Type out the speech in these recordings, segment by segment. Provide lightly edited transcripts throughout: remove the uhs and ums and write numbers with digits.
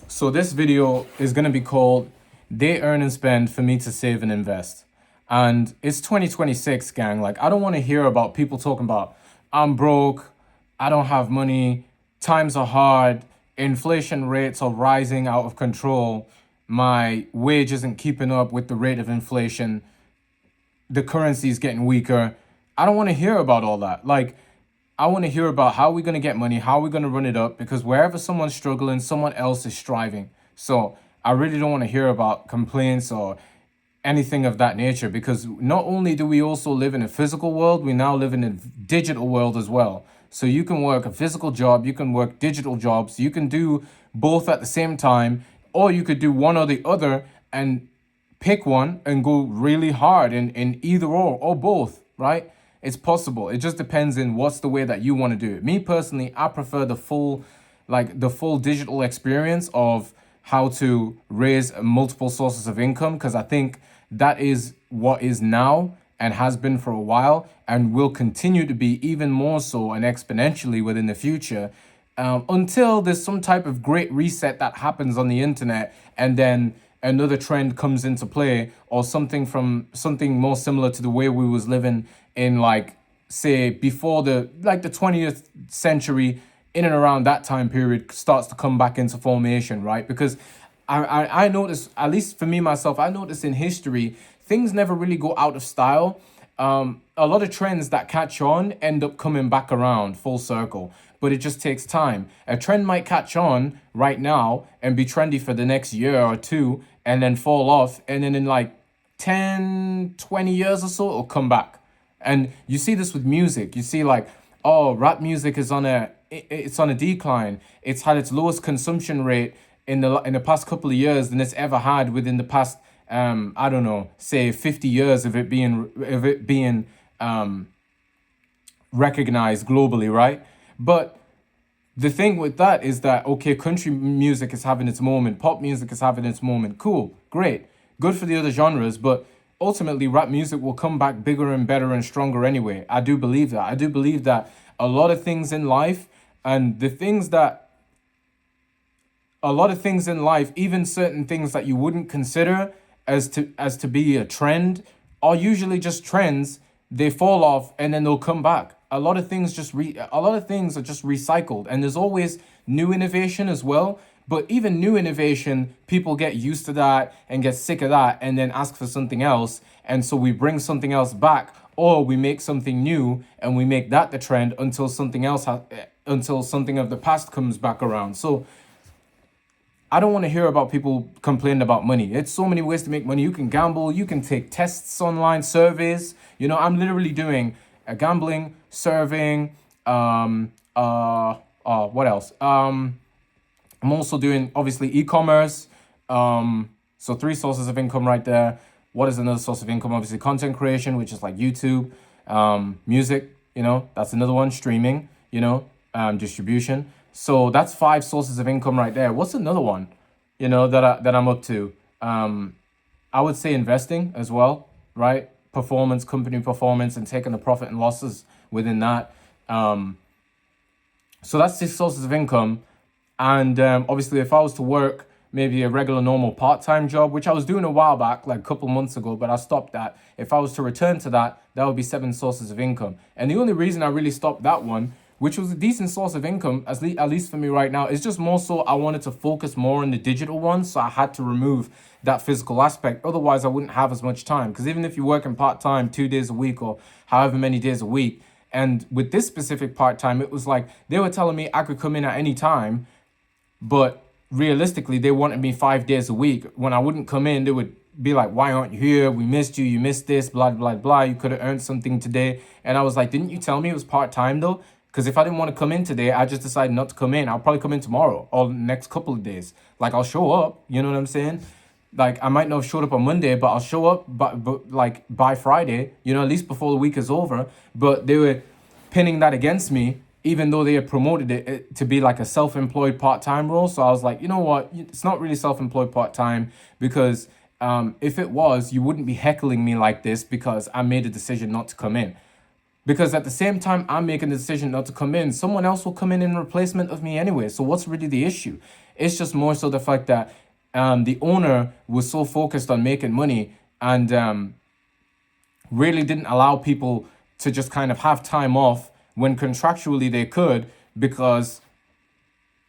So this video is going to be called They Earn and Spend for Me to Save and Invest. And it's 2026, gang. Like, I don't want to hear about people talking about, I'm broke, I don't have money, times are hard, inflation rates are rising out of control, my wage isn't keeping up with the rate of inflation, the currency is getting weaker. I don't want to hear about all that. Like, I want to hear about how we're going to get money, how we're going to run it up, because wherever someone's struggling, someone else is striving. So I really don't want to hear about complaints or anything of that nature, because not only do we also live in a physical world, we now live in a digital world as well. So you can work a physical job, you can work digital jobs, you can do both at the same time, or you could do one or the other and pick one and go really hard in either or both, right? It's possible. It just depends in what's the way that you want to do it. Me personally, I prefer the full digital experience of how to raise multiple sources of income, because I think that is what is now and has been for a while and will continue to be even more so and exponentially within the future, until there's some type of great reset that happens on the internet and then another trend comes into play, or something more similar to the way we was living in, like, say before the 20th century, in and around that time period, starts to come back into formation, right? Because I notice, at least for me myself, I notice in history things never really go out of style. A lot of trends that catch on end up coming back around full circle, but it just takes time. A trend might catch on right now and be trendy for the next year or two and then fall off, and then in like 10, 20 years or so, it'll come back. And you see this with music. You see, like, oh, rap music is it's on a decline. It's had its lowest consumption rate in the past couple of years than it's ever had within the past, I don't know, say 50 years of it being recognized globally, right? But the thing with that is that, okay, country music is having its moment, pop music is having its moment. Cool, great, good for the other genres, but ultimately rap music will come back bigger and better and stronger anyway. I do believe that. I do believe that a lot of things in life, and a lot of things in life, even certain things that you wouldn't consider as to be a trend, are usually just trends. They fall off and then they'll come back. A lot of things are just recycled, and there's always new innovation as well. But even new innovation, people get used to that and get sick of that and then ask for something else. And so we bring something else back, or we make something new and we make that the trend until until something of the past comes back around. So I don't want to hear about people complaining about money. It's so many ways to make money. You can gamble, you can take tests online, surveys. I'm literally doing a gambling, surveying, what else? I'm also doing, obviously, e-commerce. So 3 sources of income right there. What is another source of income? Obviously, content creation, which is like YouTube, music, that's another one, streaming, distribution. So that's 5 sources of income right there. What's another one, that I'm up to? I would say investing as well, right? Company performance, and taking the profit and losses within that. So that's 6 sources of income. And obviously, if I was to work maybe a regular, normal part-time job, which I was doing a while back, like a couple months ago, but I stopped that. If I was to return to that, that would be 7 sources of income. And the only reason I really stopped that one, which was a decent source of income, at least for me right now, is just more so I wanted to focus more on the digital one. So I had to remove that physical aspect. Otherwise, I wouldn't have as much time. Because even if you're working part-time 2 days a week or however many days a week, and with this specific part-time, it was like they were telling me I could come in at any time, but realistically, they wanted me 5 days a week. When I wouldn't come in, they would be like, why aren't you here? We missed you. You missed this, blah, blah, blah. You could have earned something today. And I was like, didn't you tell me it was part-time though? Because if I didn't want to come in today, I just decided not to come in. I'll probably come in tomorrow or next couple of days. Like, I'll show up. You know what I'm saying? Like, I might not have showed up on Monday, but I'll show up but like by Friday, at least before the week is over. But they were pinning that against me, even though they had promoted it to be like a self-employed part-time role. So I was like, you know what? It's not really self-employed part-time, because if it was, you wouldn't be heckling me like this because I made a decision not to come in. Because at the same time I'm making the decision not to come in, someone else will come in replacement of me anyway. So what's really the issue? It's just more so the fact that the owner was so focused on making money and really didn't allow people to just kind of have time off when contractually they could, because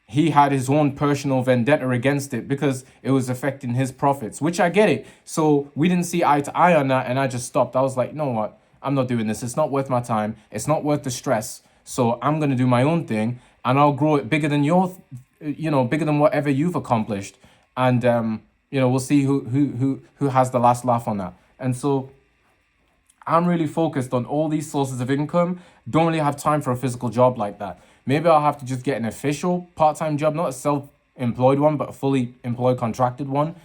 he had his own personal vendetta against it because it was affecting his profits, which I get it. So we didn't see eye to eye on that, and I just stopped. I was like, you know what? I'm not doing this. It's not worth my time. It's not worth the stress. So I'm going to do my own thing, and I'll grow it bigger than bigger than whatever you've accomplished. And, we'll see who has the last laugh on that. And so I'm really focused on all these sources of income. Don't really have time for a physical job like that. Maybe I'll have to just get an official part-time job, not a self-employed one, but a fully employed contracted one,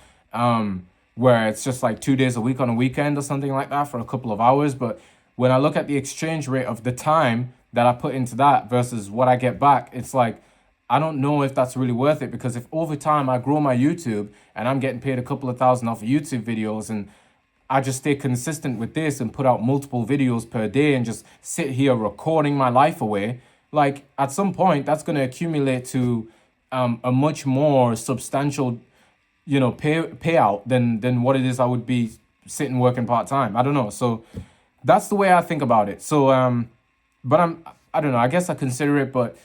where it's just like 2 days a week on a weekend or something like that for a couple of hours. But when I look at the exchange rate of the time that I put into that versus what I get back, it's like, I don't know if that's really worth it, because if over time I grow my YouTube and I'm getting paid a couple of thousand off of YouTube videos, and I just stay consistent with this and put out multiple videos per day and just sit here recording my life away, like at some point that's going to accumulate to a much more substantial, payout than what it is I would be sitting working part-time. I don't know. So that's the way I think about it. So, but I don't know, I guess I consider it, but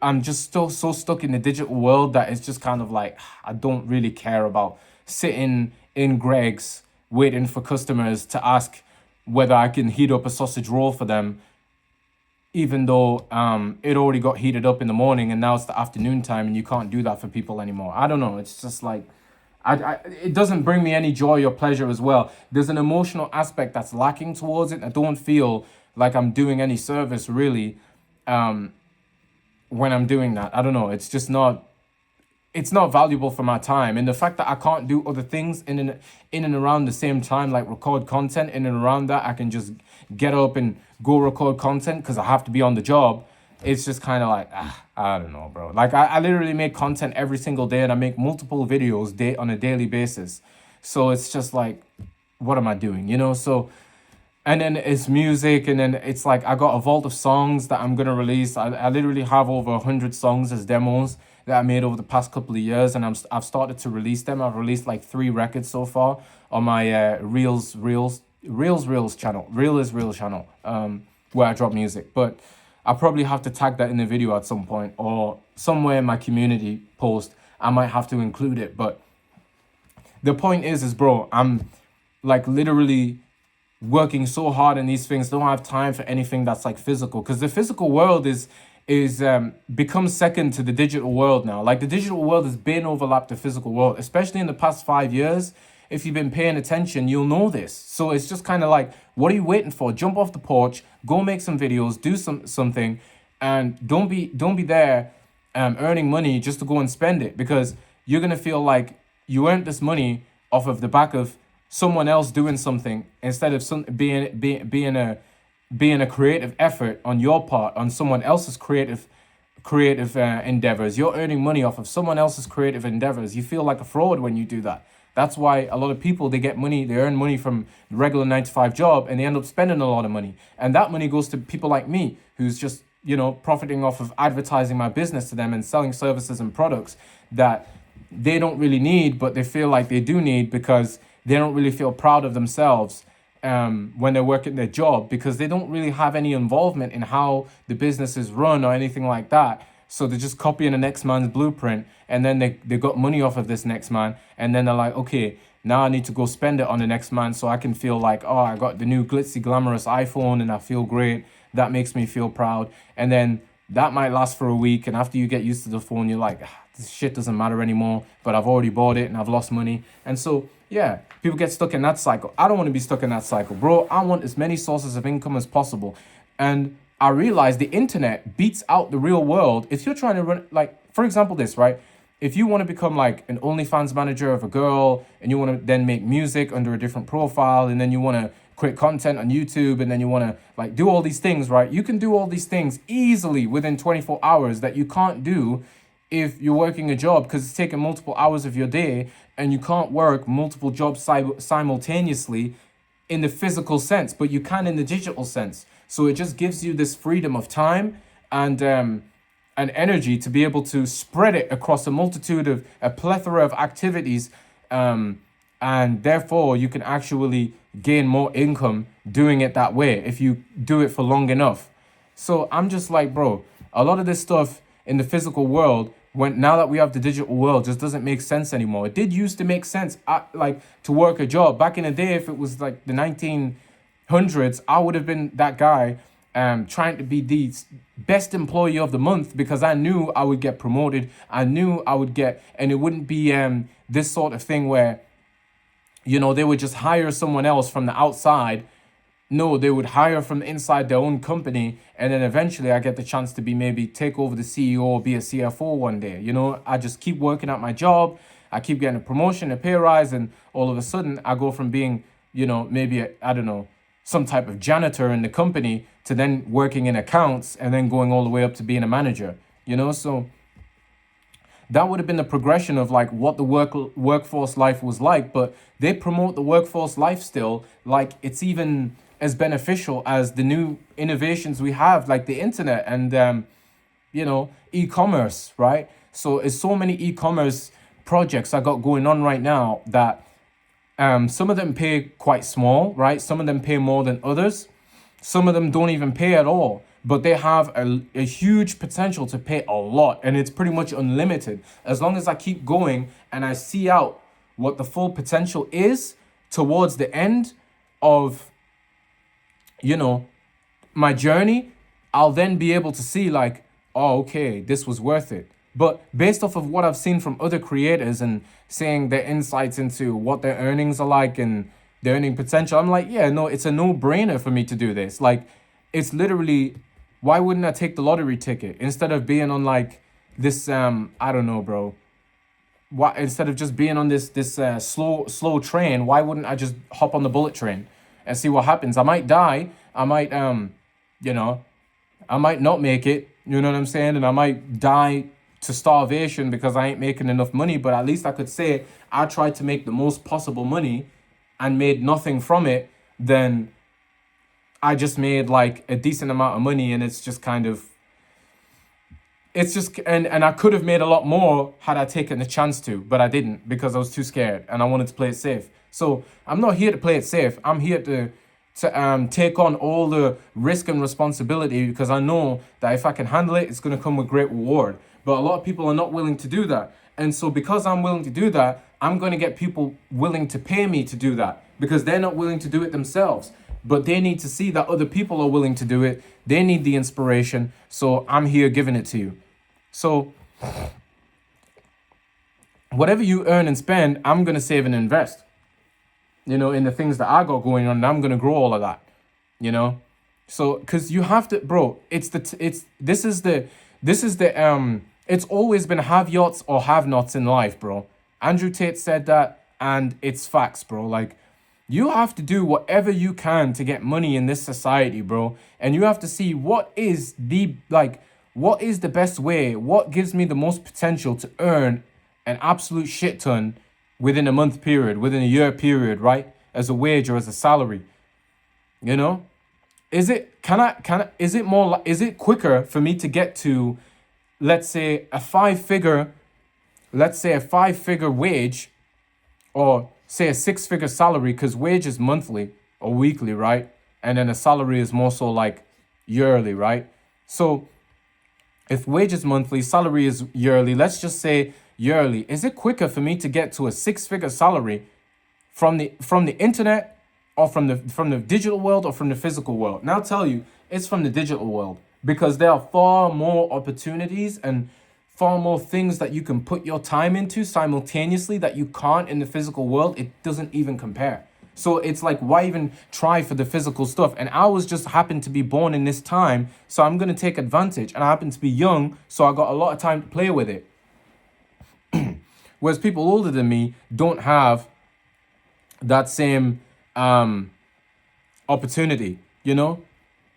I'm just still so stuck in the digital world that it's just kind of like, I don't really care about sitting in Greg's waiting for customers to ask whether I can heat up a sausage roll for them, even though it already got heated up in the morning and now it's the afternoon time and you can't do that for people anymore. I don't know. It's just like, it doesn't bring me any joy or pleasure as well. There's an emotional aspect that's lacking towards it. I don't feel like I'm doing any service really when I'm doing that. I don't know. It's just not, it's not valuable for my time. And the fact that I can't do other things in and around the same time, like record content in and around that, I can just get up and go record content because I have to be on the job. It's just kind of like, I don't know, bro. Like I literally make content every single day, and I make multiple videos on a daily basis. So it's just like, what am I doing? So, and then it's music, and then it's like I got a vault of songs that I'm gonna release. I literally have over 100 songs as demos that I made over the past couple of years, and I've started to release them. I've released like 3 records so far on my Reels channel, Reels channel, where I drop music. But I'll probably have to tag that in the video at some point, or somewhere in my community post I might have to include it. But the point is bro, I'm like literally working so hard in these things, don't have time for anything that's like physical, because the physical world is becomes second to the digital world now. Like the digital world has been overlapped the physical world, especially in the past 5 years. If you've been paying attention, you'll know this. So it's just kind of like, what are you waiting for? Jump off the porch, go make some videos, do something, and don't be there earning money just to go and spend it, because you're gonna feel like you earned this money off of the back of someone else doing something, instead of being a creative effort on your part on someone else's creative endeavors. You're earning money off of someone else's creative endeavors. You feel like a fraud when you do that. That's why a lot of people, they earn money from the regular 9-to-5 job, and they end up spending a lot of money. And that money goes to people like me, who's just, profiting off of advertising my business to them and selling services and products that they don't really need, but they feel like they do need, because they don't really feel proud of themselves when they're working their job, because they don't really have any involvement in how the business is run or anything like that. So they're just copying the next man's blueprint, and then they got money off of this next man, and then they're like, okay, now I need to go spend it on the next man so I can feel like, oh, I got the new glitzy glamorous iPhone and I feel great. That makes me feel proud. And then that might last for a week, and after you get used to the phone, you're like, this shit doesn't matter anymore, but I've already bought it and I've lost money. And so, yeah, people get stuck in that cycle. I don't want to be stuck in that cycle, bro. I want as many sources of income as possible. And I realize the internet beats out the real world. If you're trying to run, like, for example, this, right? If you want to become like an OnlyFans manager of a girl, and you want to then make music under a different profile, and then you want to create content on YouTube, and then you want to like do all these things, right? You can do all these things easily within 24 hours that you can't do if you're working a job, because it's taking multiple hours of your day, and you can't work multiple jobs simultaneously in the physical sense, but you can in the digital sense. So it just gives you this freedom of time and energy to be able to spread it across a plethora of activities, and therefore you can actually gain more income doing it that way if you do it for long enough. So I'm just like, bro, a lot of this stuff in the physical world, when now that we have the digital world, just doesn't make sense anymore. It did used to make sense, like to work a job back in the day. If it was like the 1900s, I would have been that guy trying to be the best employee of the month, because I knew I would get promoted. I knew I would get, and it wouldn't be this sort of thing where, you know, they would just hire someone else from the outside. No, they would hire from inside their own company, and then eventually I get the chance to be maybe take over the CEO or be a CFO one day. You know, I just keep working at my job. I keep getting a promotion, a pay rise, and all of a sudden I go from being, you know, maybe I don't know, some type of janitor in the company to then working in accounts and then going all the way up to being a manager. You know, so that would have been the progression of like what the workforce life was like. But they promote the workforce life still like it's even as beneficial as the new innovations we have, like the internet and you know, e-commerce, right? So it's so many e-commerce projects I got going on right now that some of them pay quite small, right? Some of them pay more than others. Some of them don't even pay at all, but they have a huge potential to pay a lot, and it's pretty much unlimited. As long as I keep going and I see out what the full potential is towards the end of, you know, my journey, I'll then be able to see like, oh, okay, this was worth it. But based off of what I've seen from other creators and seeing their insights into what their earnings are like and their earning potential, I'm like, yeah, no, it's a no-brainer for me to do this. Like, it's literally, why wouldn't I take the lottery ticket instead of being on like this, I don't know, bro. Why, instead of just being on this slow train, why wouldn't I just hop on the bullet train and see what happens? I might die. I might, you know, I might not make it. You know what I'm saying? And I might die to starvation because I ain't making enough money. But at least I could say I tried to make the most possible money and made nothing from it. Then I just made like a decent amount of money, and it's just kind of, it's just, and I could have made a lot more had I taken the chance to, but I didn't because I was too scared and I wanted to play it safe. So I'm not here to play it safe. I'm here to take on all the risk and responsibility because I know that if I can handle it, it's going to come with great reward. But a lot of people are not willing to do that. And so because I'm willing to do that, I'm going to get people willing to pay me to do that because they're not willing to do it themselves. But they need to see that other people are willing to do it. They need the inspiration. So I'm here giving it to you. So whatever you earn and spend, I'm going to save and invest, you know, in the things that I got going on. And I'm going to grow all of that, you know. So because you have to, bro, it's always been have-yots or have-nots in life, bro. Andrew Tate said that, and it's facts, bro. Like, you have to do whatever you can to get money in this society, bro. And you have to see what is the best way, what gives me the most potential to earn an absolute shit ton within a month period, within a year period, right? As a wage or as a salary, you know? Is it quicker for me to get to, let's say a five figure wage, or say a six-figure salary, because wage is monthly or weekly, right? And then a salary is more so like yearly, right? So if wage is monthly, salary is yearly, let's just say yearly. Is it quicker for me to get to a six-figure salary from the internet or from the digital world or from the physical world? And I'll tell you, it's from the digital world, because there are far more opportunities and far more things that you can put your time into simultaneously that you can't in the physical world. It doesn't even compare. So it's like, why even try for the physical stuff? And I was just happened to be born in this time, so I'm going to take advantage. And I happen to be young, so I got a lot of time to play with it. Whereas people older than me don't have that same opportunity, you know?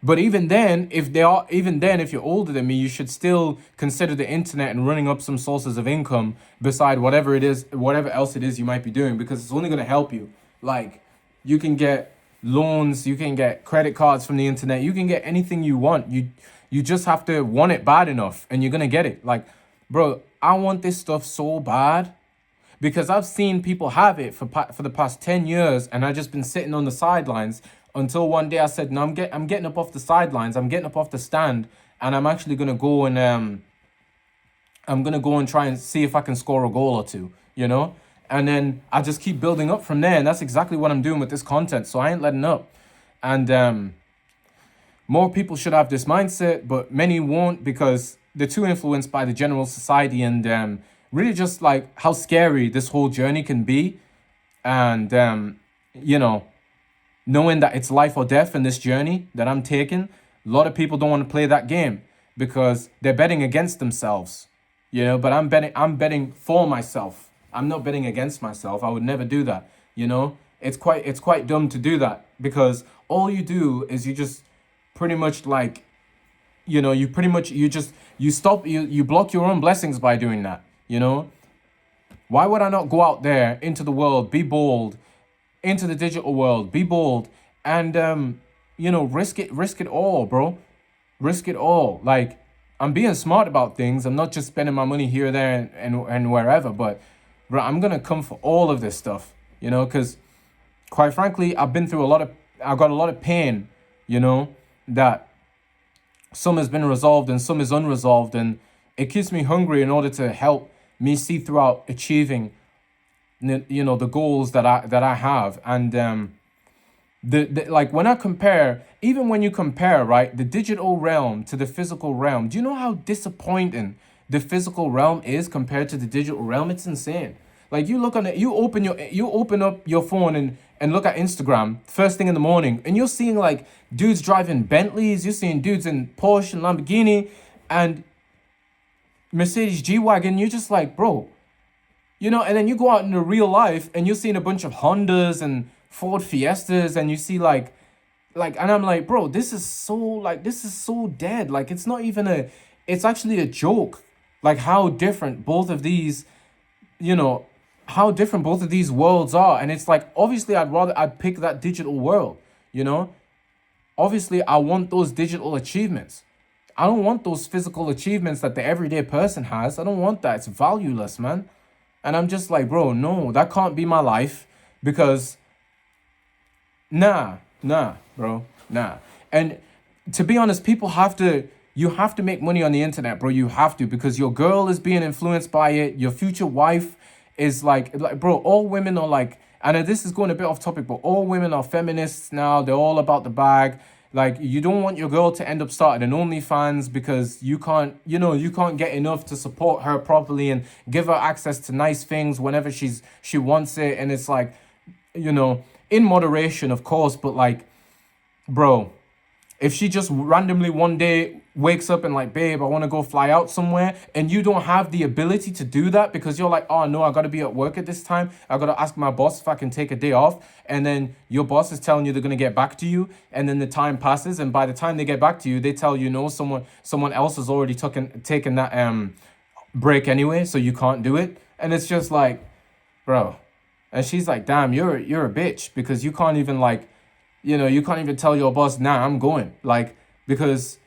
But even then, if you're older than me, you should still consider the internet and running up some sources of income beside whatever else it is you might be doing, because it's only going to help you. Like, you can get loans, you can get credit cards from the internet, you can get anything you want. You just have to want it bad enough and you're gonna get it. Like, bro, I want this stuff so bad because I've seen people have it for the past 10 years and I just been sitting on the sidelines until one day I said, no, I'm getting up off the sidelines, I'm getting up off the stand, and I'm actually gonna go and I'm gonna go and try and see if I can score a goal or two, you know? And then I just keep building up from there. And that's exactly what I'm doing with this content. So I ain't letting up. And more people should have this mindset, but many won't because they're too influenced by the general society and really just like how scary this whole journey can be. And, you know, knowing that it's life or death in this journey that I'm taking, a lot of people don't want to play that game because they're betting against themselves, you know, but I'm betting for myself. I'm not betting against myself. I would never do that. You know, it's quite dumb to do that because all you do is you just pretty much like, you know, you block your own blessings by doing that. You know, why would I not go out there into the world, be bold, into the digital world, be bold, and you know, risk it all, bro, risk it all. Like, I'm being smart about things. I'm not just spending my money here, there, and wherever, but bro, I'm gonna come for all of this stuff, you know, because quite frankly, I've got a lot of pain, you know, that some has been resolved and some is unresolved, and it keeps me hungry in order to help me see throughout achieving, you know, the goals that I have. And the like when I compare, even when you compare, right, the digital realm to the physical realm, do you know how disappointing the physical realm is compared to the digital realm? It's insane. Like, you look on it, you open up your phone and look at Instagram first thing in the morning, and you're seeing like dudes driving Bentleys, you're seeing dudes in Porsche and Lamborghini and Mercedes G-Wagon. You're just like, bro, you know, and then you go out into real life and you're seeing a bunch of Hondas and Ford Fiestas, and you see like, and I'm like, bro, this is so dead. Like, it's actually a joke. Like, how different both of these, you know, how different both of these worlds are. And it's like, obviously I'd pick that digital world, you know? Obviously I want those digital achievements. I don't want those physical achievements that the everyday person has. I don't want that. It's valueless, man. And I'm just like, bro, no, that can't be my life because nah, bro, nah. And to be honest, you have to make money on the internet, bro. You have to, because your girl is being influenced by it. Your future wife is like, bro, all women are like, and this is going a bit off topic, but all women are feminists now. They're all about the bag. Like, you don't want your girl to end up starting an OnlyFans because you can't get enough to support her properly and give her access to nice things whenever she wants it. And it's like, you know, in moderation, of course, but like, bro, if she just randomly one day wakes up and like, babe, I want to go fly out somewhere, and you don't have the ability to do that because you're like, oh no, I got to be at work at this time, I got to ask my boss if I can take a day off, and then your boss is telling you they're going to get back to you, and then the time passes, and by the time they get back to you, they tell you, no, someone else has already taken that break anyway, so you can't do it. And it's just like, bro, and she's like, damn, you're a bitch because you can't even like, you know, you can't even tell your boss, nah, I'm going, like, because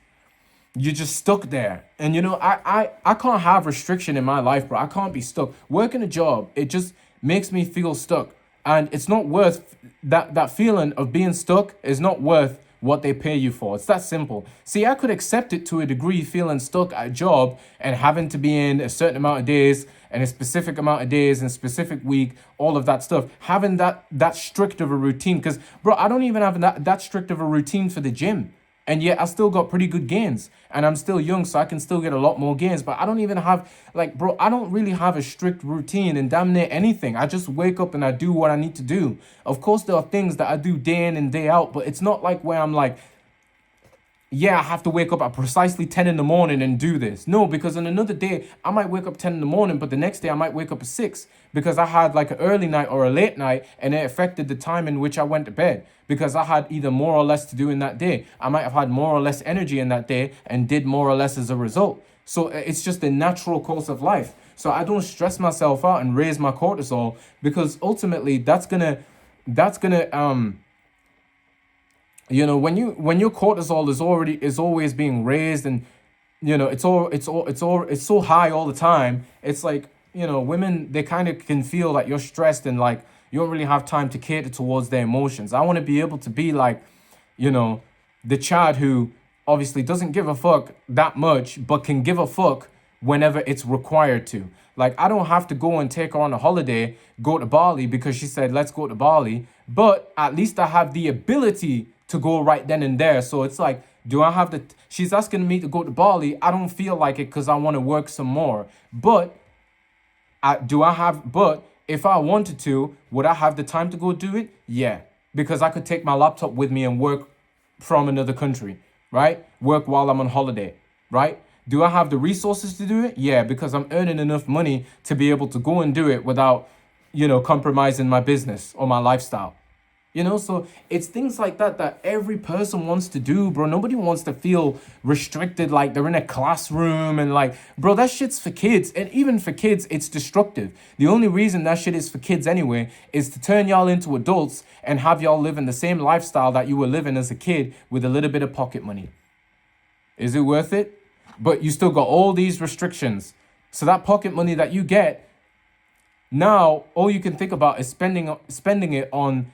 you're just stuck there. And, you know, I can't have restriction in my life, bro. I can't be stuck. Working a job, it just makes me feel stuck. And it's not worth, that feeling of being stuck is not worth what they pay you for. It's that simple. See, I could accept it to a degree, feeling stuck at a job and having to be in a certain amount of days and a specific amount of days and a specific week, all of that stuff. Having that strict of a routine, because, bro, I don't even have that strict of a routine for the gym. And yet I still got pretty good gains. And I'm still young, so I can still get a lot more gains. But I don't even have, like, bro, I don't really have a strict routine in damn near anything. I just wake up and I do what I need to do. Of course, there are things that I do day in and day out, but it's not like where I'm like, yeah, I have to wake up at precisely 10 in the morning and do this. No, because on another day, I might wake up 10 in the morning, but the next day I might wake up at 6 because I had like an early night or a late night, and it affected the time in which I went to bed because I had either more or less to do in that day. I might have had more or less energy in that day and did more or less as a result. So it's just the natural course of life. So I don't stress myself out and raise my cortisol because ultimately that's gonna when your cortisol is always being raised, and it's so high all the time. It's like, women, they kind of can feel that you're stressed, and like you don't really have time to cater towards their emotions. I want to be able to be like, you know the Chad who obviously doesn't give a fuck that much, but can give a fuck whenever it's required to. Like, I don't have to go and take her on a holiday, go to Bali because she said, let's go to Bali. But at least I have the ability to go right then and there. So it's like, do I have the, she's asking me to go to Bali. I don't feel like it because I want to work some more. But but if I wanted to, would I have the time to go do it? Yeah. Because I could take my laptop with me and work from another country, right? Work while I'm on holiday, right? Do I have the resources to do it? Yeah, because I'm earning enough money to be able to go and do it without, compromising my business or my lifestyle. So it's things like that that every person wants to do, bro. Nobody wants to feel restricted, like they're in a classroom and like, bro, that shit's for kids. And even for kids, it's destructive. The only reason that shit is for kids anyway is to turn y'all into adults and have y'all live in the same lifestyle that you were living as a kid with a little bit of pocket money. Is it worth it? But you still got all these restrictions. So that pocket money that you get, now all you can think about is spending it on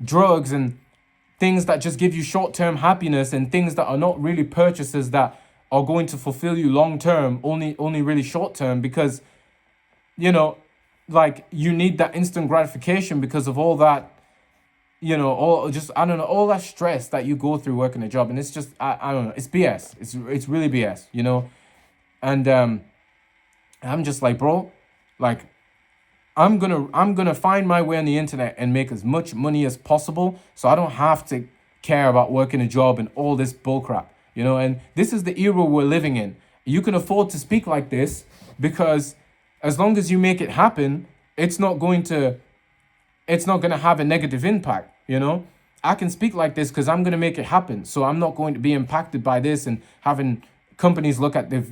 drugs and things that just give you short-term happiness, and things that are not really purchases that are going to fulfill you long-term, only really short-term, because like you need that instant gratification because of all that, all just, I don't know, all that stress that you go through working a job. And it's just, I don't know, it's BS. It's really BS, and I'm just like, bro, like, I'm gonna find my way on the internet and make as much money as possible, so I don't have to care about working a job and all this bullcrap, And this is the era we're living in. You can afford to speak like this because as long as you make it happen, it's not gonna have a negative impact. I can speak like this because I'm gonna make it happen, so I'm not going to be impacted by this and having companies look at the,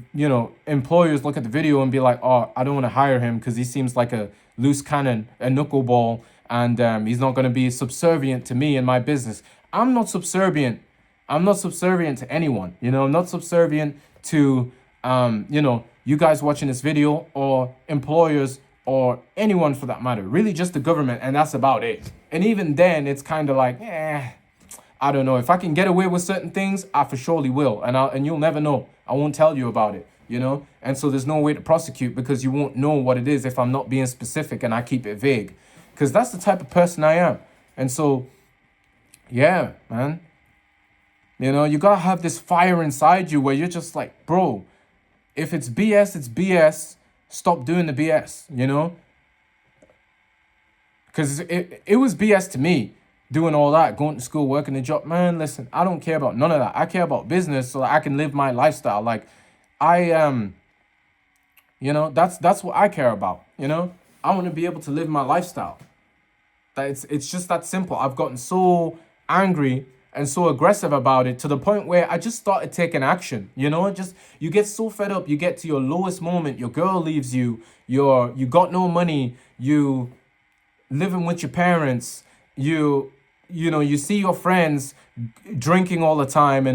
employers look at the video and be like, oh, I don't want to hire him because he seems like a loose cannon, a knuckleball, and he's not going to be subservient to me and my business. I'm not subservient. I'm not subservient to anyone. I'm not subservient to, you guys watching this video, or employers, or anyone for that matter. Really just the government, and that's about it. And even then, it's kind of like, I don't know. If I can get away with certain things, I for surely will. And you'll never know. I won't tell you about it, And so there's no way to prosecute because you won't know what it is if I'm not being specific and I keep it vague. Because that's the type of person I am. And so, yeah, man. You gotta have this fire inside you where you're just like, bro, if it's BS, it's BS. Stop doing the BS, Because it was BS to me. Doing all that, going to school, working a job, man, listen, I don't care about none of that. I care about business so that I can live my lifestyle. Like, that's what I care about, I want to be able to live my lifestyle. It's just that simple. I've gotten so angry and so aggressive about it to the point where I just started taking action, just, you get so fed up, you get to your lowest moment, your girl leaves you, you got no money, you living with your parents, you see your friends drinking all the time,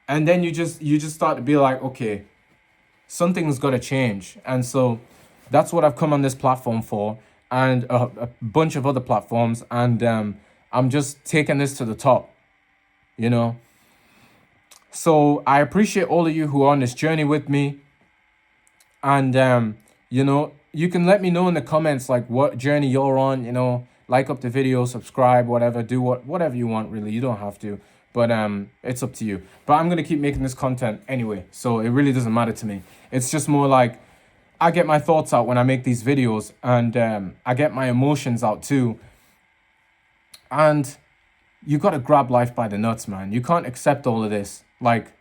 and then you just start to be like, okay, something's got to change. And so that's what I've come on this platform for, and a bunch of other platforms, and I'm just taking this to the top, So I appreciate all of you who are on this journey with me, and you can let me know in the comments like what journey you're on, like up the video, subscribe, whatever, do whatever you want, really. You don't have to, but it's up to you. But I'm going to keep making this content anyway, so it really doesn't matter to me. It's just more like I get my thoughts out when I make these videos, and I get my emotions out too. And you got to grab life by the nuts, man. You can't accept all of this. Like,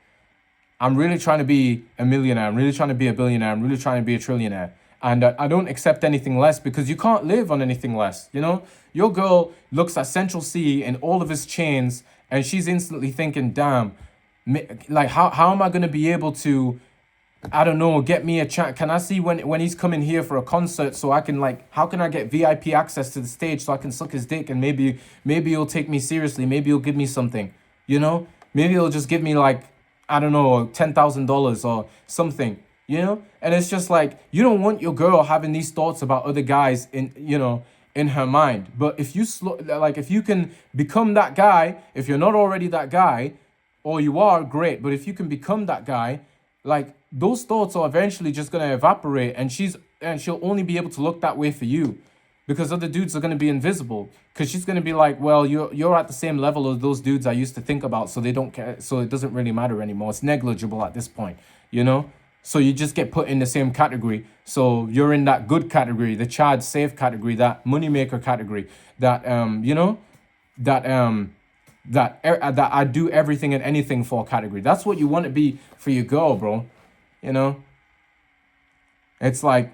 I'm really trying to be a millionaire. I'm really trying to be a billionaire. I'm really trying to be a trillionaire. And I don't accept anything less because you can't live on anything less, Your girl looks at Central C and all of his chains, and she's instantly thinking, damn, like, how am I going to be able to I don't know, get me a chat. Can I see when he's coming here for a concert so I can like, how can I get VIP access to the stage so I can suck his dick and maybe he'll take me seriously. Maybe he'll give me something, you know? Maybe he'll just give me like, I don't know, $10,000 or something, you know? And it's just like, you don't want your girl having these thoughts about other guys in, you know, in her mind. But if you if you can become that guy, if you're not already that guy, or you are, great. But if you can become that guy, like those thoughts are eventually just gonna evaporate, and she'll only be able to look that way for you, because other dudes are gonna be invisible. Because she's gonna be like, well, you're at the same level as those dudes I used to think about, so they don't care. So it doesn't really matter anymore. It's negligible at this point, you know. So you just get put in the same category. So you're in that good category, the child safe category, that moneymaker category, that you know, that that I do everything and anything for category. That's what you want to be for your girl, bro. You know? It's like,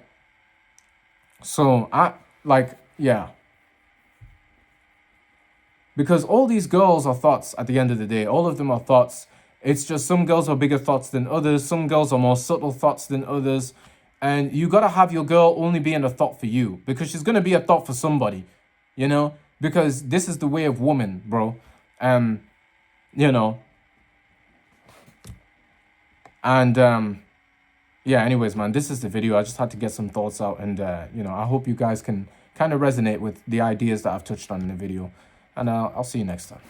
so yeah. Because all these girls are thoughts at the end of the day. All of them are thoughts. It's just some girls are bigger thoughts than others. Some girls are more subtle thoughts than others. And you got to have your girl only being a thought for you, because she's going to be a thought for somebody, you know? Because this is the way of woman, bro. You know. And yeah, anyways, man, this is the video. I just had to get some thoughts out, and you know, I hope you guys can kind of resonate with the ideas that I've touched on in the video. And I'll see you next time.